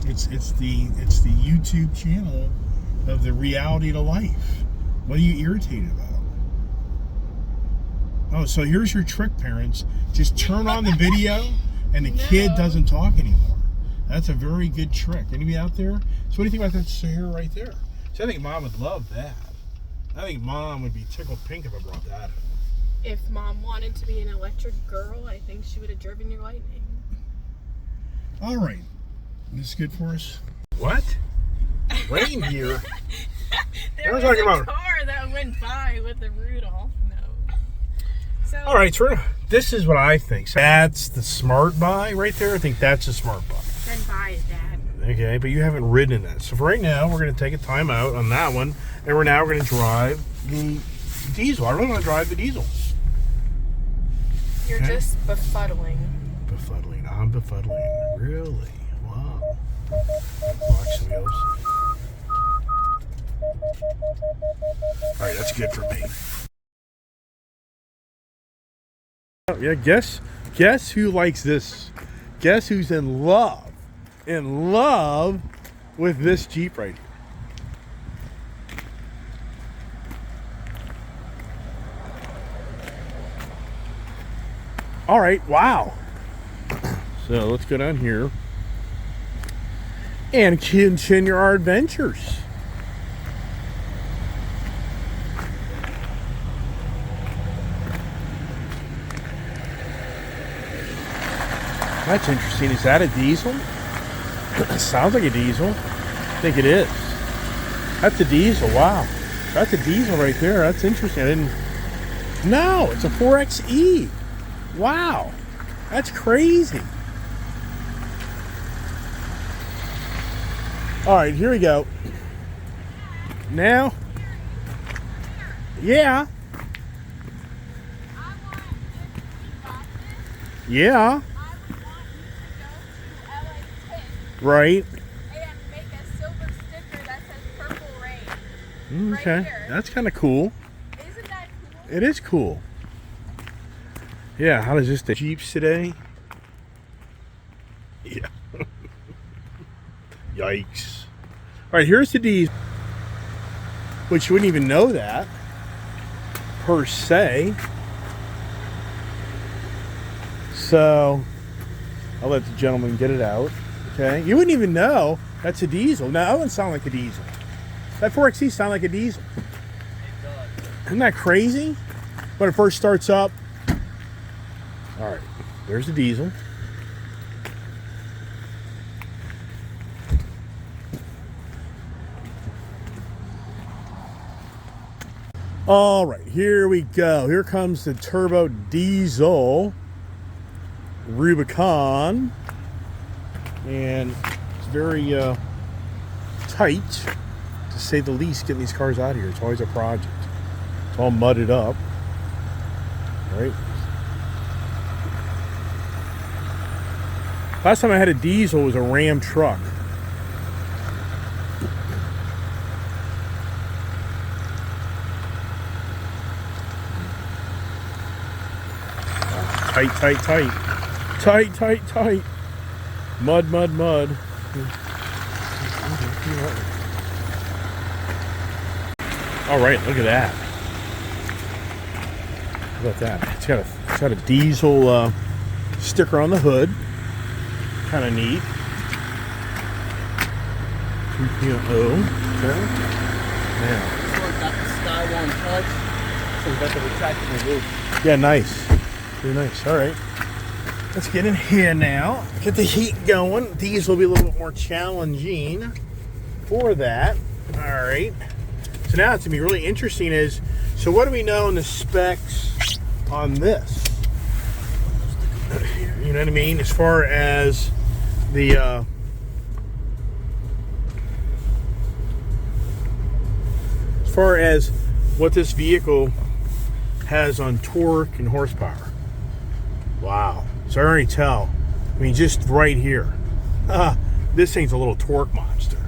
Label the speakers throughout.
Speaker 1: It's the YouTube channel of the reality to life. What are you irritated about? Oh, so here's your trick, parents. Just turn on the video and the kid doesn't talk anymore. That's a very good trick. Anybody out there? So what do you think about that hair right there? So I think Mom would love that. I think Mom would be tickled pink if I brought that in.
Speaker 2: If Mom wanted to be an electric girl, I think she would have driven your Lightning.
Speaker 1: All right. This is good for us. What? Reindeer?
Speaker 2: There was a car that went by with the Rudolph note. So,
Speaker 1: all right, so this is what I think. So that's the smart buy right there. I think that's a smart buy.
Speaker 2: Then buy it, Dad.
Speaker 1: Okay, but you haven't ridden that. So for right now, we're going to take a time out on that one, and we're going to drive the diesel. I really want to drive the diesel.
Speaker 2: You're just befuddling.
Speaker 1: Befuddling. I'm befuddling. Really? Wow. Watch some wheels. All right, that's good for me. Yeah, guess who likes this? Guess who's in love with this Jeep right here? All right, wow. So let's go down here and continue our adventures. That's interesting. Is that a diesel? Sounds like a diesel. I think it is. That's a diesel. Wow. That's a diesel right there. That's interesting. I didn't. No, it's a 4xe. Wow. That's crazy. All right, here we go. Now. Yeah. Yeah. Right.
Speaker 2: And make a silver sticker that says Purple Rain.
Speaker 1: Okay.
Speaker 2: Right here.
Speaker 1: That's kind of cool.
Speaker 2: Isn't that cool?
Speaker 1: It is cool. Yeah, how does this the Jeeps today? Yeah. Yikes. All right, here's the diesel. Which you wouldn't even know that per se. So I'll let the gentleman get it out. Okay, you wouldn't even know that's a diesel. No, that wouldn't sound like a diesel. That 4xe sound like a diesel. It does. Isn't that crazy? When it first starts up. All right, there's the diesel. All right, here we go. Here comes the turbo diesel Rubicon. And it's very tight, to say the least, getting these cars out of here. It's always a project. It's all mudded up. Right? Last time I had a diesel was a Ram truck. Tight, tight, tight. Tight, tight, tight. Mud, mud, mud. All right, look at that. How about that? It's got a diesel sticker on the hood. Kind of neat. 2.0. Okay. Now.
Speaker 3: Got the Skyline touch. So we got the retractable roof.
Speaker 1: Yeah, nice. Very nice. All right. Let's get in here now. Get the heat going. These will be a little bit more challenging for that. All right. So now it's going to be really interesting is, so what do we know in the specs on this? You know what I mean? As far as the what this vehicle has on torque and horsepower. Wow. So I already tell. I mean, just right here. This thing's a little torque monster.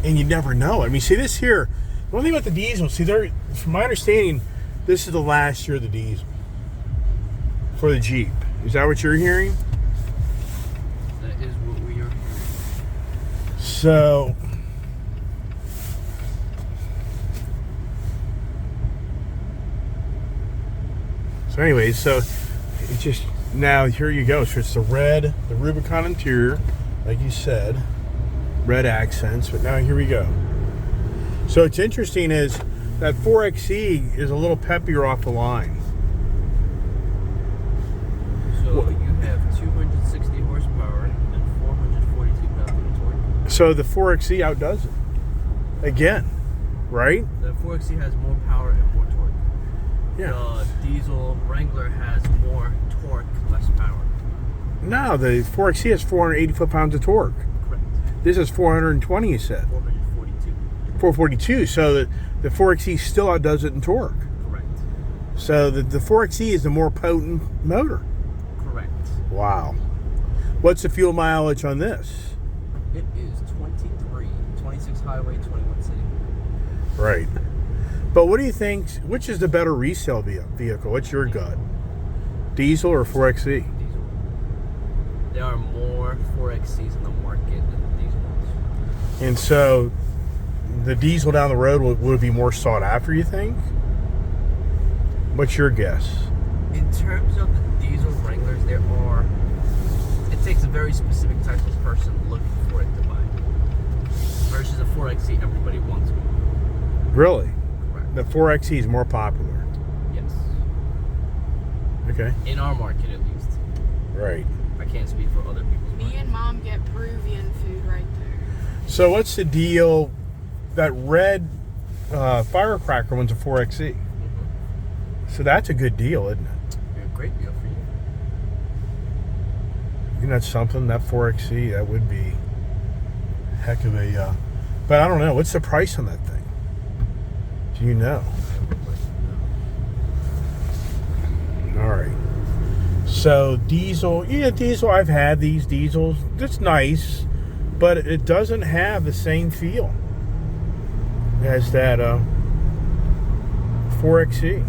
Speaker 1: And you never know. I mean, see this here. The one thing about the diesel, see, from my understanding, this is the last year of the diesel for the Jeep. Is that what you're hearing?
Speaker 3: That is what we are hearing.
Speaker 1: So anyways, so it just now here you go. So it's the Rubicon interior, like you said, red accents. But now here we go. So it's interesting is that 4xe is a little peppier off the line.
Speaker 3: So you have 260 horsepower and 442 pounds of torque.
Speaker 1: So the 4xe outdoes it again, right?
Speaker 3: The 4xe has more power and more torque.
Speaker 1: Yeah.
Speaker 3: The diesel Wrangler has more torque, less power.
Speaker 1: No, the 4xe has 480 foot-pounds of torque.
Speaker 3: Correct.
Speaker 1: This is 420, you said.
Speaker 3: 442.
Speaker 1: 442. So the 4xe still outdoes it in torque.
Speaker 3: Correct.
Speaker 1: So the 4xe is the more potent motor.
Speaker 3: Correct.
Speaker 1: Wow. What's the fuel mileage on this?
Speaker 3: It is 23. 26 highway, 21 city.
Speaker 1: Right. But what do you think? Which is the better resale vehicle? What's your gut? Diesel or 4xe?
Speaker 3: Diesel. There are more 4XCs in the market than the diesel ones.
Speaker 1: And so the diesel down the road would be more sought after, you think? What's your guess?
Speaker 3: In terms of the diesel Wranglers, it takes a very specific type of person looking for it to buy. Versus a 4XC, everybody wants one.
Speaker 1: Really?
Speaker 3: Correct.
Speaker 1: The 4xe is more popular.
Speaker 3: Yes.
Speaker 1: Okay.
Speaker 3: In our market, at least.
Speaker 1: Right.
Speaker 3: I can't speak for other people's
Speaker 2: Me
Speaker 3: market.
Speaker 2: and Mom get Peruvian food right there.
Speaker 1: So what's the deal? That red firecracker one's a 4xe. So that's a good deal, isn't it?
Speaker 3: A great deal for you.
Speaker 1: You know, that's something, that 4xe, that would be a heck of a... but I don't know. What's the price on that thing? Do you know?
Speaker 3: I would like to know.
Speaker 1: All right. So diesel, diesel, I've had these diesels. It's nice, but it doesn't have the same feel as that 4xe.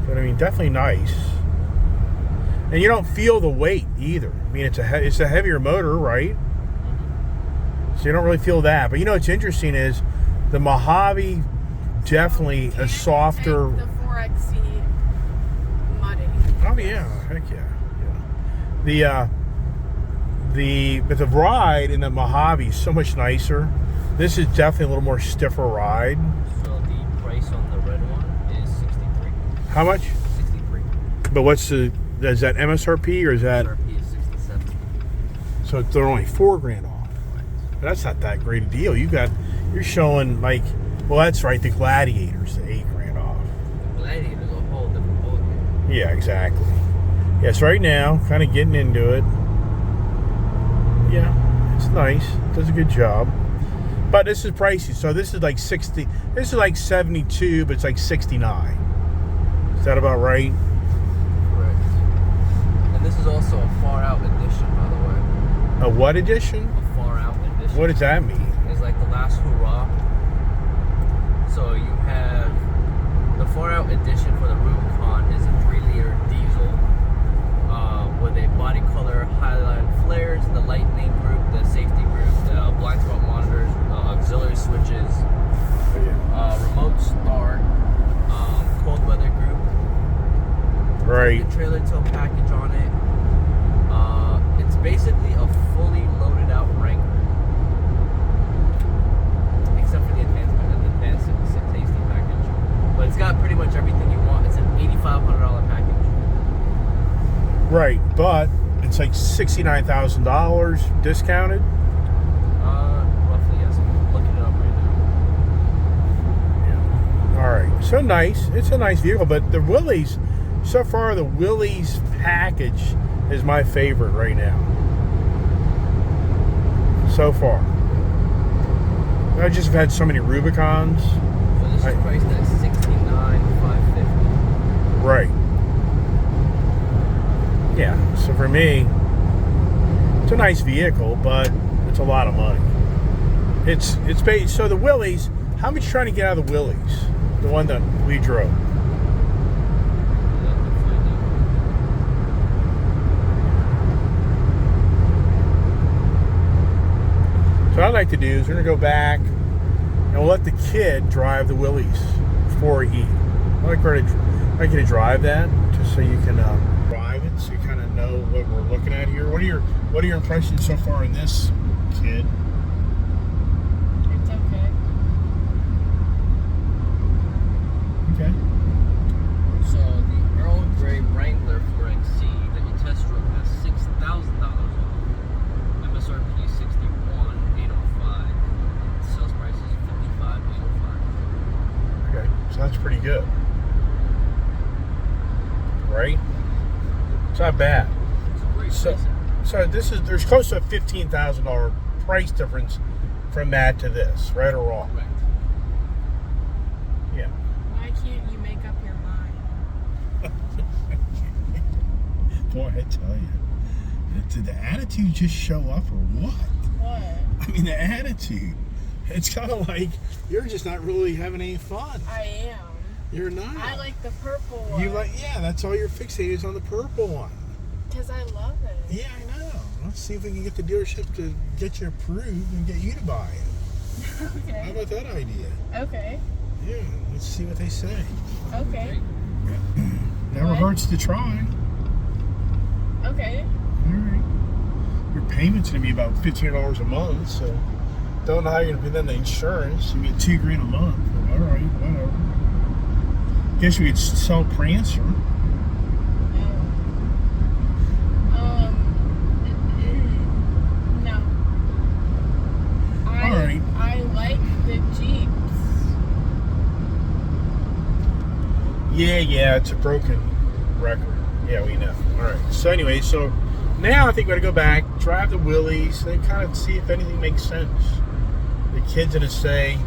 Speaker 1: But I mean, definitely nice. And you don't feel the weight either. I mean, it's a heavier motor, right? So you don't really feel that. But you know what's interesting is the Mojave definitely a softer.
Speaker 2: The 4xe muddy.
Speaker 1: Oh yeah, heck yeah. But the ride in the Mojave is so much nicer. This is definitely a little more stiffer ride.
Speaker 3: So the price on the red one is 63.
Speaker 1: How much?
Speaker 3: 63.
Speaker 1: But is that MSRP or is that?
Speaker 3: MSRP is 67.
Speaker 1: So they're only $4,000 off. But that's not that great a deal. You're showing like, well, that's right. The Gladiator's the $8,000 off.
Speaker 3: The Gladiator's a whole different ballgame.
Speaker 1: Yeah, exactly. Yes, right now, kind of getting into it. Yeah, it's nice. Does a good job. But this is pricey. So this is like 60. This is like 72, but it's like 69. Is that about right?
Speaker 3: Correct. And this is also a far out edition, by the way.
Speaker 1: A what edition?
Speaker 3: A far out edition.
Speaker 1: What does that mean?
Speaker 3: It's like the last hurrah. So you have the far out edition for the Rubicon is a 3-liter diesel with a body color highlighted flares, the lightning group, the safety group, the blind spot monitors, auxiliary switches, remote start, cold weather group,
Speaker 1: Right.
Speaker 3: the trailer tow package on it. It's basically a fully loaded out Wrangler, except for the advanced safety package. But it's got pretty much everything you want. It's an $8,500 package.
Speaker 1: Right, but it's like $69,000 discounted.
Speaker 3: Roughly, yes. I'm looking it up right now.
Speaker 1: Yeah. All right, so nice. It's a nice vehicle, but the Willys, so far the Willys package is my favorite right now. So far. I just have had so many Rubicons.
Speaker 3: So this is priced at $69,550.
Speaker 1: Right. Yeah, so for me, it's a nice vehicle, but it's a lot of money. It's based, so the Willys, how much you trying to get out of the Willys? The one that we drove. So what I'd like to do is we're going to go back and we'll let the kid drive the Willys before he. I'd like you to drive that just so you can drive it, so you kind of know what we're looking at here. What are your impressions so far in this, kid?
Speaker 2: It's okay.
Speaker 1: Okay.
Speaker 3: So the Earl Grey Wrangler 4XC that you test drove has $6,000 off. MSRP $61,805. Sales price is $55,805.
Speaker 1: Okay, so that's pretty good, right? It's not bad.
Speaker 3: It's a great
Speaker 1: So,
Speaker 3: price.
Speaker 1: there's close to a $15,000 price difference from that to this, right or wrong?
Speaker 3: Correct.
Speaker 1: Yeah.
Speaker 2: Why can't you make up your mind?
Speaker 1: Boy, I tell you, did the attitude just show up or what?
Speaker 2: What?
Speaker 1: I mean, the attitude. It's kind of like you're just not really having any fun.
Speaker 2: I am.
Speaker 1: You're not.
Speaker 2: I like the purple one.
Speaker 1: Yeah, that's all you're fixated is on the purple one.
Speaker 2: Because I love it.
Speaker 1: Yeah, I know. Let's see if we can get the dealership to get you approved and get you to buy it. How
Speaker 2: Okay.
Speaker 1: about that idea?
Speaker 2: Okay.
Speaker 1: Yeah, let's see what they say.
Speaker 2: Okay.
Speaker 1: Never
Speaker 2: What?
Speaker 1: hurts to try.
Speaker 2: Okay.
Speaker 1: All right. Your payment's gonna be about $1,500 a month, so don't know how you're gonna pay then the insurance. You get $2,000 a month. All right, whatever. Guess we could sell Prancer.
Speaker 2: No.
Speaker 1: All right.
Speaker 2: I like the Jeeps.
Speaker 1: Yeah, it's a broken record. Yeah, we know. All right. So anyway, now I think we're gonna go back, drive the Willys, and kind of see if anything makes sense. The kid's gonna say,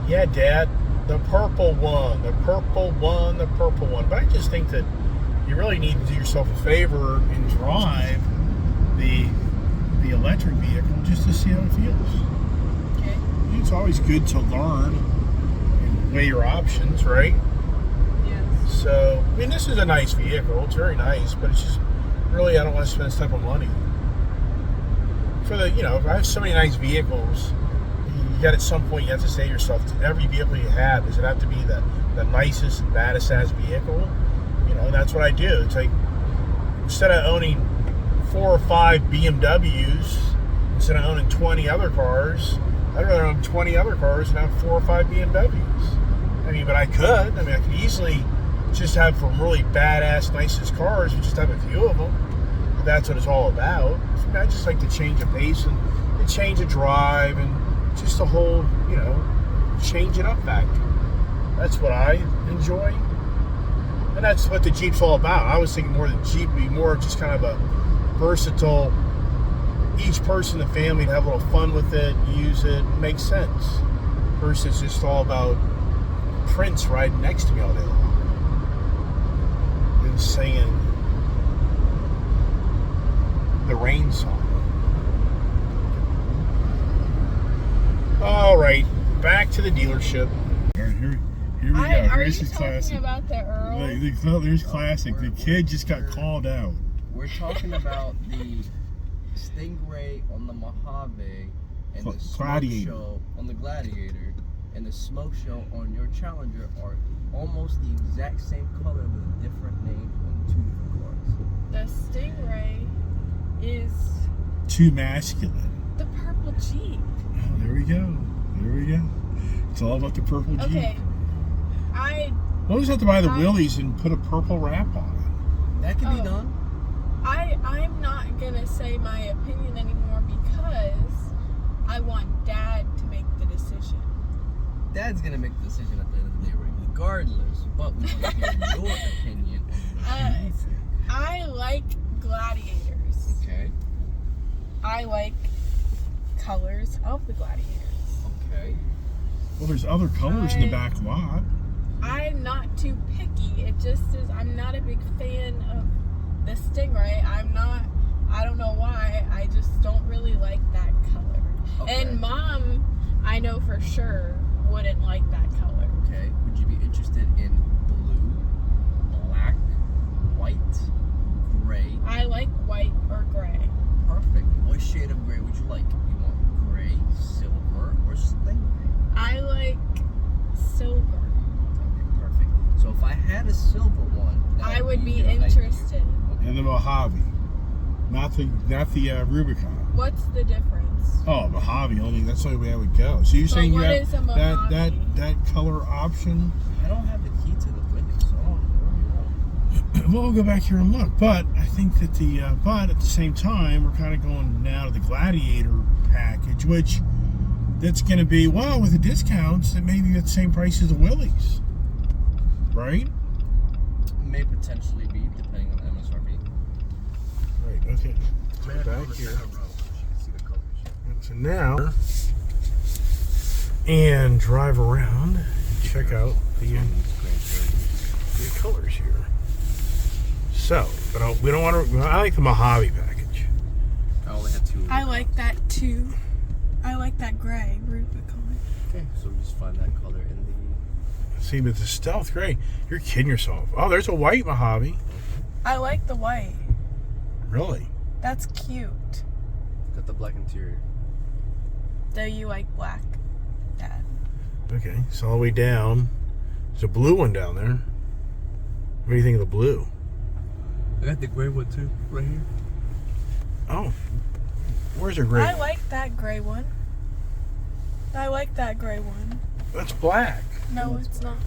Speaker 1: "Yeah, Dad, the purple one, the purple one, the purple one." But I just think that you really need to do yourself a favor and drive the electric vehicle just to see how it feels.
Speaker 2: Okay.
Speaker 1: It's always good to learn and weigh your options, right?
Speaker 2: Yes.
Speaker 1: So, I mean, this is a nice vehicle. It's very nice, but it's just really, I don't want to spend this type of money. For the, I have so many nice vehicles, you got at some point, you have to say to yourself, every vehicle you have, does it have to be the nicest and baddest ass vehicle? And that's what I do. It's like, instead of owning 4 or 5 BMWs, instead of owning 20 other cars, I'd rather own 20 other cars and have 4 or 5 BMWs. I mean, but I could. I could easily just have some really badass, nicest cars and just have a few of them. But that's what it's all about. I just like to change the pace and change the drive and just the whole, change it up factor. That's what I enjoy. And that's what the Jeep's all about. I was thinking more the Jeep would be more just kind of a versatile, each person in the family to have a little fun with it, use it, makes sense. Versus just all about Prince riding next to me all day long and singing the Rain song. All right, back to the dealership. All right, here we go.
Speaker 2: Are
Speaker 1: Here's
Speaker 2: you
Speaker 1: the
Speaker 2: talking
Speaker 1: classic.
Speaker 2: about the Earl?
Speaker 1: There's classic. The kid just got called out.
Speaker 3: We're talking about the Stingray on the Mojave and the smoke
Speaker 1: Gladiator.
Speaker 3: show on the Gladiator and the smoke show on your Challenger are almost the exact same color with a different name on 2 different cars.
Speaker 2: The Stingray is
Speaker 1: Too masculine.
Speaker 2: the purple Jeep.
Speaker 1: Oh, there we go. It's all about the purple Jeep.
Speaker 2: Okay.
Speaker 1: We'll just have to buy the Willys and put a purple wrap on it.
Speaker 3: That can be done.
Speaker 2: I'm not gonna say my opinion anymore because I want Dad to make the decision.
Speaker 3: Dad's gonna make the decision at the end of the day, regardless. But we want to hear your opinion on the music.
Speaker 2: I like Gladiators.
Speaker 3: Okay.
Speaker 2: I like colors of the Gladiators.
Speaker 3: Okay.
Speaker 1: Well, there's other colors in the back lot.
Speaker 2: I'm not too picky. It just is. I'm not a big fan of the Stingray. I don't know why. I just don't really like that color.
Speaker 3: Okay.
Speaker 2: And Mom, I know for sure, wouldn't like that color.
Speaker 3: Okay. Would you be interested in blue, black, white, gray?
Speaker 2: I like white or gray.
Speaker 3: Perfect. What shade of gray would you like? You want gray,
Speaker 1: Mojave, not the Rubicon.
Speaker 2: What's the difference?
Speaker 1: Oh, Mojave only. That's the only way I would go. So you're
Speaker 2: But
Speaker 1: saying you
Speaker 2: what
Speaker 1: have
Speaker 2: is a Mojave?
Speaker 1: that color option?
Speaker 3: I don't have the key to the window, so I don't know.
Speaker 1: Well, we'll go back here and look. But I think that but at the same time, we're kind of going now to the Gladiator package, which that's going to be, well, with the discounts, it may be at the same price as the Willys, right?
Speaker 3: May potentially be, depending on the MSRP.
Speaker 1: Right. Okay. Let's go back here. So now, and drive around and check out the colors here. So, but we don't want to. I like the Mojave package.
Speaker 3: I only had 2.
Speaker 2: I like that too. I like that gray Rubicon.
Speaker 3: Okay, so we just find that color in the.
Speaker 1: See, but the stealth gray, you're kidding yourself. Oh, there's a white Mojave.
Speaker 2: I like the white.
Speaker 1: Really?
Speaker 2: That's cute.
Speaker 3: Got the black interior.
Speaker 2: Though you like black, Dad.
Speaker 1: Okay, so all the way down. There's a blue one down there. What do you think of the blue?
Speaker 3: I got the gray one too, right here.
Speaker 1: Oh, where's your gray?
Speaker 2: I like that gray one. I like that gray one.
Speaker 1: That's black.
Speaker 2: No, it's not.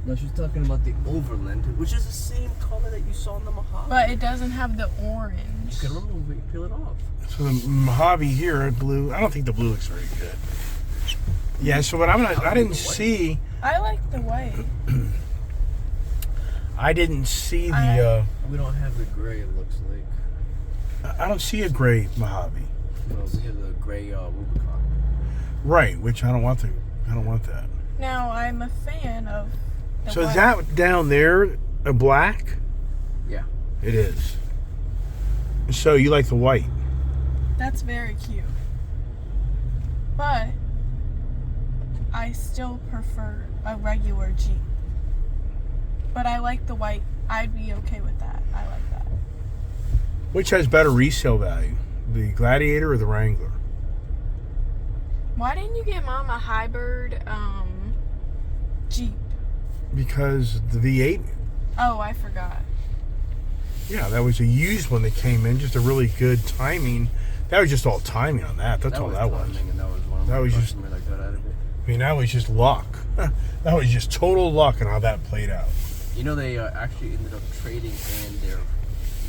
Speaker 3: No, she's talking about the Overland, which is the same color that you saw in the Mojave.
Speaker 2: But it doesn't have the orange.
Speaker 3: You can remove it, peel it off.
Speaker 1: So the Mojave here, blue. I don't think the blue looks very good. Yeah. So what I didn't see.
Speaker 2: I like the white.
Speaker 1: I didn't see the.
Speaker 3: We don't have the gray, it looks like.
Speaker 1: I don't see a gray Mojave.
Speaker 3: No, we have the gray Rubicon.
Speaker 1: Right, which I don't want that.
Speaker 2: Now I'm a fan of the
Speaker 1: So
Speaker 2: white.
Speaker 1: is that down there a black?
Speaker 3: Yeah.
Speaker 1: It is. So you like the white?
Speaker 2: That's very cute. But I still prefer a regular Jeep. But I like the white. I'd be okay with that. I like that.
Speaker 1: Which has better resale value, the Gladiator or the Wrangler?
Speaker 2: Why didn't you get Mom a hybrid Jeep?
Speaker 1: Because the V8.
Speaker 2: Oh, I forgot.
Speaker 1: Yeah, that was a used one that came in. Just a really good timing. That was just all timing on that. That's all that was.
Speaker 3: And that was one of
Speaker 1: That
Speaker 3: my
Speaker 1: was just-
Speaker 3: customers that got out of it.
Speaker 1: I mean, that was just luck. That was just total luck on how that played out.
Speaker 3: You know, they actually ended up trading in their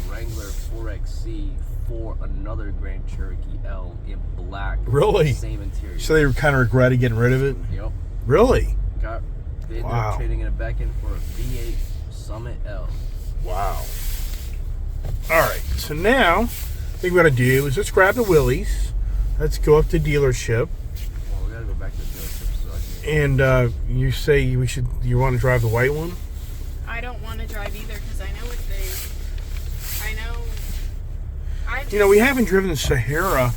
Speaker 3: Wrangler 4XC for another Grand Cherokee L in black.
Speaker 1: Really?
Speaker 3: Same interior.
Speaker 1: So they kind of regretted getting rid of it?
Speaker 3: Yep.
Speaker 1: Really?
Speaker 3: They ended
Speaker 1: Wow.
Speaker 3: up trading it back in for a V8 Summit L.
Speaker 1: Wow. All right. So now, I think what we got to do is let's grab the Willys. Let's go up to dealership.
Speaker 3: Well, we gotta go back to the dealership so I can.
Speaker 1: And you say you want to drive the white one?
Speaker 2: I don't want to drive either because I know what they. I know.
Speaker 1: You know, we haven't driven the Sahara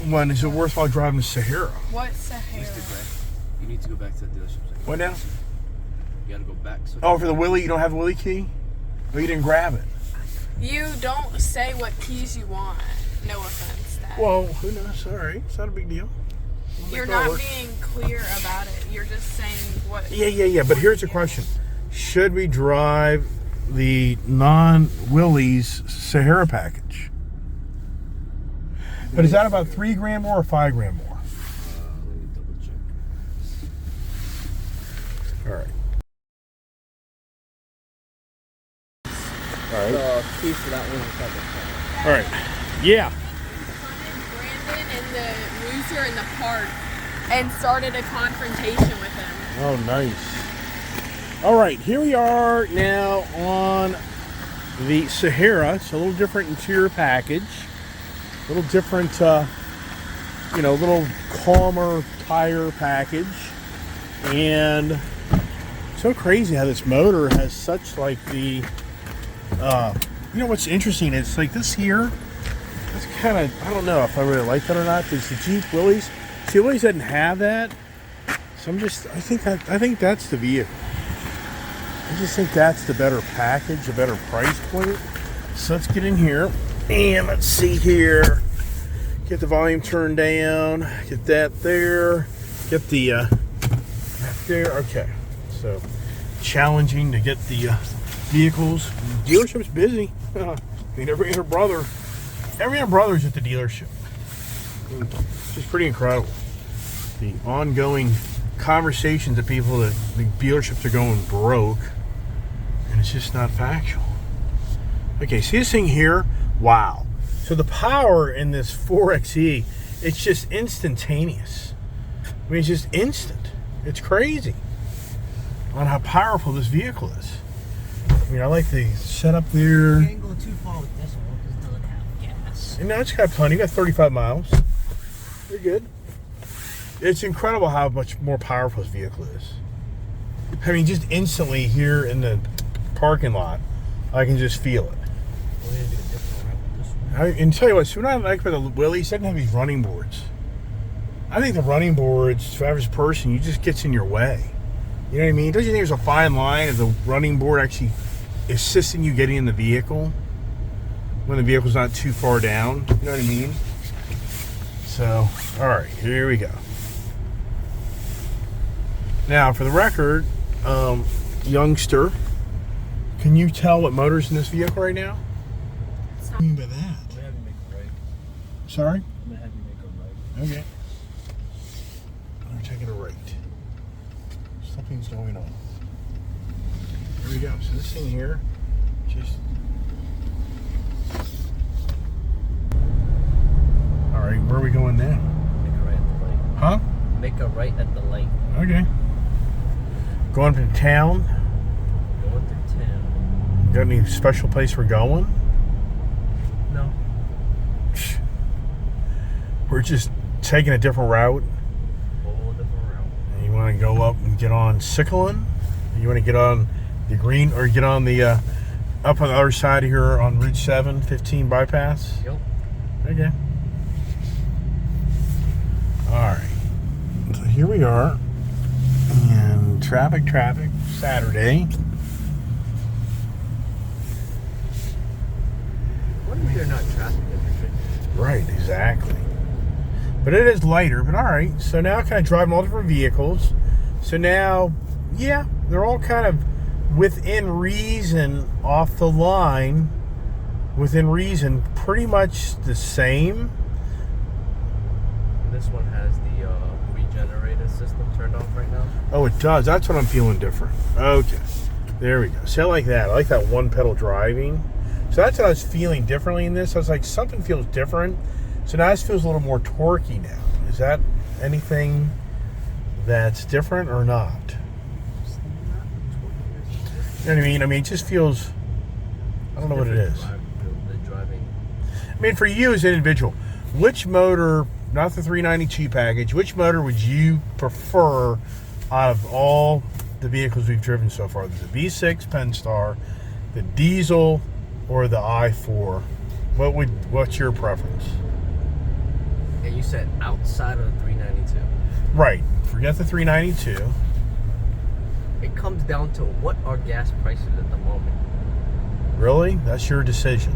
Speaker 1: one. Is it worthwhile driving the Sahara?
Speaker 2: What Sahara?
Speaker 3: Mr. Gray, you need to go back to the dealership. So
Speaker 1: What now?
Speaker 3: You gotta go back. So
Speaker 1: Oh, for the Willy, you don't have the Willy key? Oh, you didn't grab it?
Speaker 2: You don't say what keys you want. No offense, Dad.
Speaker 1: Well, who knows? All right. It's not a big deal. We'll
Speaker 2: You're
Speaker 1: make it all
Speaker 2: not
Speaker 1: work.
Speaker 2: being clear about it. You're just saying what.
Speaker 1: Yeah. But here's the question. Should we drive the non-Willys Sahara package? But is that about $3,000 more or $5,000 more?
Speaker 3: let me double check.
Speaker 1: All right.
Speaker 3: The key for that one is at the front.
Speaker 1: All right. Yeah.
Speaker 2: Brandon and the loser in the park and started a confrontation with him.
Speaker 1: Oh, nice. All right, here we are now on the Sahara. It's a little different interior package. A little different, a little calmer tire package. And so crazy how this motor has such like the, what's interesting? It's like this here. It's kind of, I don't know if I really like that or not. Because the Jeep Willys, see, Willys doesn't have that. So I think that's the vehicle. I just think that's the better package, a better price point. So let's get in here and let's see here. Get the volume turned down. Get that there. Get the that there. Okay. So challenging to get the vehicles. Dealership's busy. I mean, every other brother's at the dealership. I mean, it's just pretty incredible. The ongoing conversations of people that the dealerships are going broke, and it's just not factual. Okay, see this thing here? Wow. So the power in this 4xe, it's just instantaneous. I mean, it's just instant. It's crazy on how powerful this vehicle is. I mean, I like the setup there.
Speaker 3: You can't go too far with this one because it doesn't have gas.
Speaker 1: And now it's got plenty. You got 35 miles. You're good. It's incredible how much more powerful this vehicle is. I mean, just instantly here in the parking lot, I can just feel it.
Speaker 3: We're going to do a different route with this one.
Speaker 1: And tell you what, so what I like about the Willys, it doesn't have these running boards. I think the running boards, for the average person, you just gets in your way. You know what I mean? Don't you think there's a fine line of the running board actually assisting you getting in the vehicle when the vehicle's not too far down? You know what I mean? So, all right, here we go. Now, for the record, youngster, can you tell what motor's in this vehicle right now? What do you mean by that?
Speaker 3: I'm going to have you make a right.
Speaker 1: Sorry?
Speaker 3: I'm going to have you make a right.
Speaker 1: Okay. I'm taking a right. Something's going on. Here we go. So this thing here, just... All right, where are we going now?
Speaker 3: Make a right at the light.
Speaker 1: Huh?
Speaker 3: Make a right at the light.
Speaker 1: Okay. Going to town.
Speaker 3: Going through town.
Speaker 1: Got any special place we're going?
Speaker 3: No.
Speaker 1: We're just taking a different route.
Speaker 3: Whole different route.
Speaker 1: You want to go up and get on Sycolin? You want to get on the green, or get on the up on the other side here on Route 7, 15 bypass?
Speaker 3: Yep.
Speaker 1: Okay. All right. So here we are. And traffic, Saturday.
Speaker 3: What if you're not traffic every day?
Speaker 1: Right, exactly. But it is lighter, but all right. So now kind of driving all different vehicles. So now, yeah, they're all kind of within reason, off the line, within reason, pretty much the same.
Speaker 3: This one has the regenerator system turned off right now.
Speaker 1: Oh, it does. That's what I'm feeling different. Okay. There we go. See, I like that. I like that one pedal driving. So that's what I was feeling differently in this. I was like, something feels different. So now this feels a little more torquey now. Is that anything that's different or not? You know what I mean? I mean, it just feels, I don't know what it is.
Speaker 3: The driving.
Speaker 1: I mean, for you as an individual, which motor, not the 392 package, which motor would you prefer out of all the vehicles we've driven so far? The V6 Pentastar, the diesel, or the i4? What's your preference?
Speaker 3: And you said outside of the 392.
Speaker 1: Right. Forget the 392.
Speaker 3: It comes down to what are gas prices at the moment.
Speaker 1: Really? That's your decision.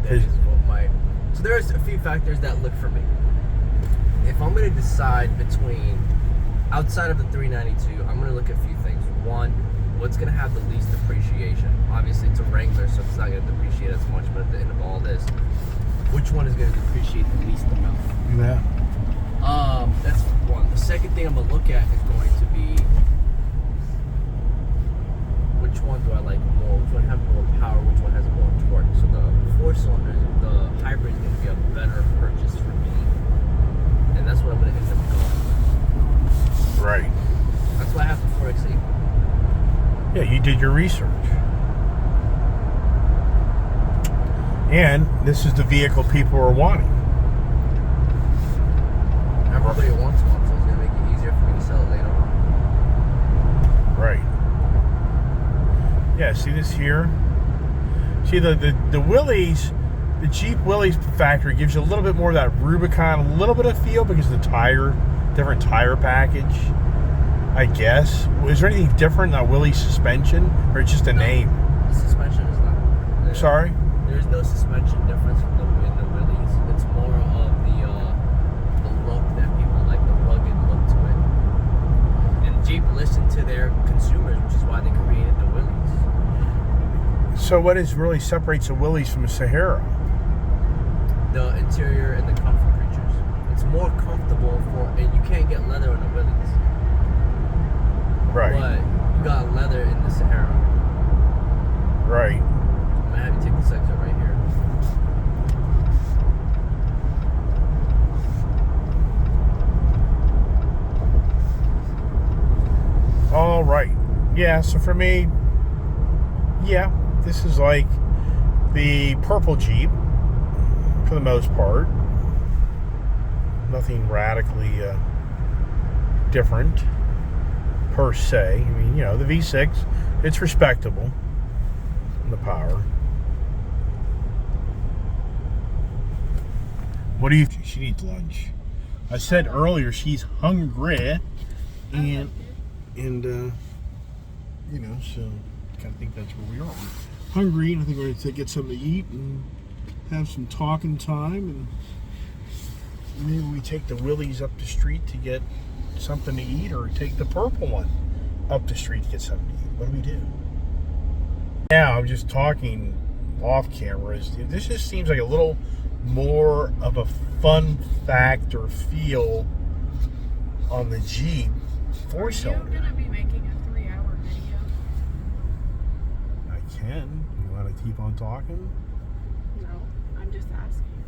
Speaker 3: That is what my. So there's a few factors that look for me. If I'm going to decide between outside of the 392, I'm going to look at a few things. One, what's going to have the least depreciation? Obviously, it's a Wrangler, so it's not going to depreciate as much. But at the end of all this, which one is going to depreciate the least amount?
Speaker 1: Yeah.
Speaker 3: That's one. The second thing I'm going to look at is going to be which one do I like more? Which one has more power? Which one has more torque? So the 4-cylinder, the hybrid is going to be a better purchase for me, and that's what I'm going to end up going.
Speaker 1: Right.
Speaker 3: That's why I have the 4xe.
Speaker 1: Yeah, you did your research. And this is the vehicle people are wanting.
Speaker 3: Everybody wants one, so it's going to make it easier for me to sell it later on.
Speaker 1: Right. Yeah, see this here? See the Willys, the Jeep Willys factory gives you a little bit more of that Rubicon, a little bit of feel because of the different tire package, I guess. Is there anything different in that Willys suspension, or it's just a name?
Speaker 3: The suspension is not.
Speaker 1: Sorry?
Speaker 3: There's no suspension difference in the Willys. It's more of the look that people like, the rugged look to it. And Jeep listened to their consumers, which is why they created the Willys.
Speaker 1: So what really separates the Willys from the Sahara?
Speaker 3: The interior and the comfort features. It's more comfortable and you can't get leather on the Willys.
Speaker 1: Right.
Speaker 3: But you got leather in the Sahara.
Speaker 1: Right.
Speaker 3: I'm gonna have you take this exit right here.
Speaker 1: All right. Yeah, so for me, yeah, this is like the purple Jeep for the most part. Nothing radically different per se. I mean, you know, the V6, it's respectable in the power. What do you think? She needs lunch. I said earlier she's hungry, and you know, so I kind of think that's where we are. We're hungry, and I think we're going to get something to eat and have some talking time, and maybe we take the Willys up the street to get something to eat, or take the purple one up the street to get something to eat. What do we do? Now, I'm just talking off camera. This just seems like a little more of a fun factor feel on the Jeep. Four-cylinder.
Speaker 2: Are you gonna be making a 3-hour video?
Speaker 1: I can. You want to keep on talking?
Speaker 2: No, I'm just asking.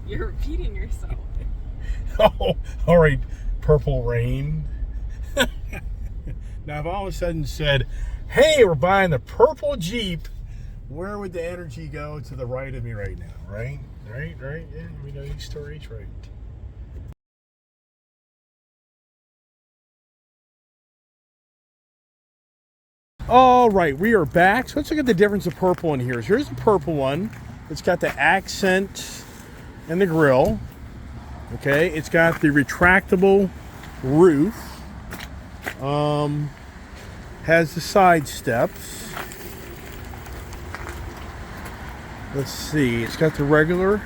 Speaker 2: You're repeating yourself.
Speaker 1: Oh, all right. Purple Rain. Now, if all of a sudden said, hey, we're buying the purple Jeep, where would the energy go to the right of me right now? Right? Right? Yeah, we know these stories, right? All right, we are back. So let's look at the difference of purple in here. So here's the purple one. It's got the accent and the grille. Okay, it's got the retractable roof. Has the side steps. Let's see, it's got the regular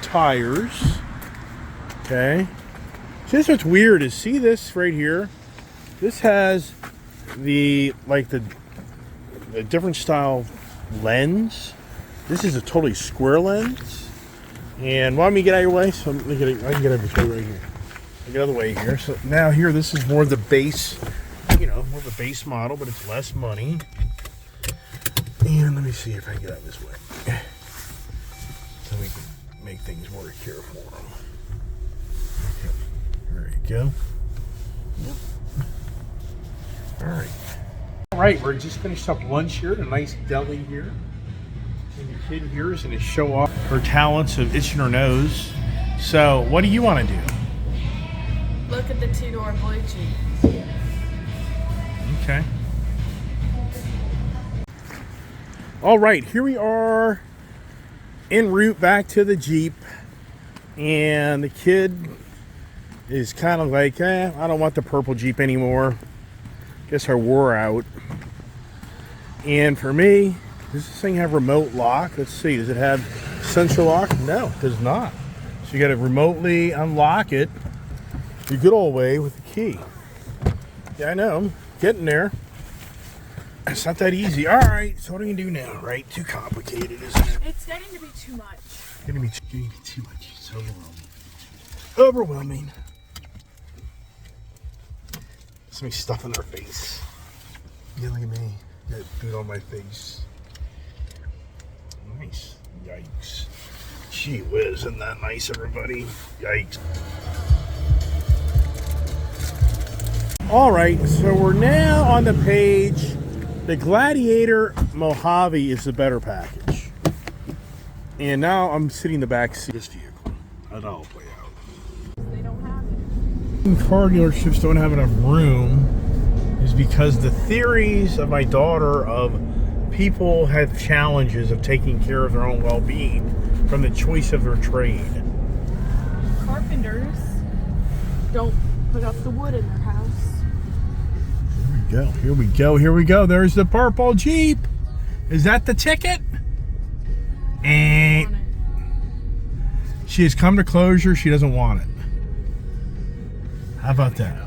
Speaker 1: tires. Okay. So this what's weird is, see this right here? This has the different style lens. This is a totally square lens. And why don't you get out of your way? So I can get out of your way right here. I get out of the way here. So now here, this is more the base, you know, more of a base model, but it's less money. And let me see if I can get out this way, so we can make things work here for them. Okay, there you go. Yep. All right, we're just finished up lunch here at a nice deli here. And the kid here is going to show off her talents of itching her nose. So, what do you want to do?
Speaker 2: Look at the 2-door blue Jeep.
Speaker 1: Okay. All right, here we are en route back to the Jeep, and the kid is kind of like, I don't want the purple Jeep anymore. Guess I wore out. And for me, does this thing have remote lock? Let's see, does it have central lock? No, it does not. So you got to remotely unlock it the good old way with the key. Yeah, I know, I'm getting there. It's not that easy. All right, so what are we gonna do now, right? Too complicated, isn't it?
Speaker 2: It's getting to be too much.
Speaker 1: It's gonna be too much. It's overwhelming. Somebody stuff in their face. Yeah, look at me. Got food on my face. Nice. Yikes. Gee whiz, isn't that nice, everybody? Yikes. All right, so we're now on the page. The Gladiator Mojave is the better package. And now I'm sitting in the back seat of this vehicle. How'd that all play out?
Speaker 2: They don't have it.
Speaker 1: Car dealerships don't have enough room is because the theories of my daughter of people have challenges of taking care of their own well-being from the choice of their trade.
Speaker 2: Carpenters don't put up the wood in their house.
Speaker 1: Here we go. There's the purple Jeep. Is that the ticket? And she has come to closure. She doesn't want it. How about that?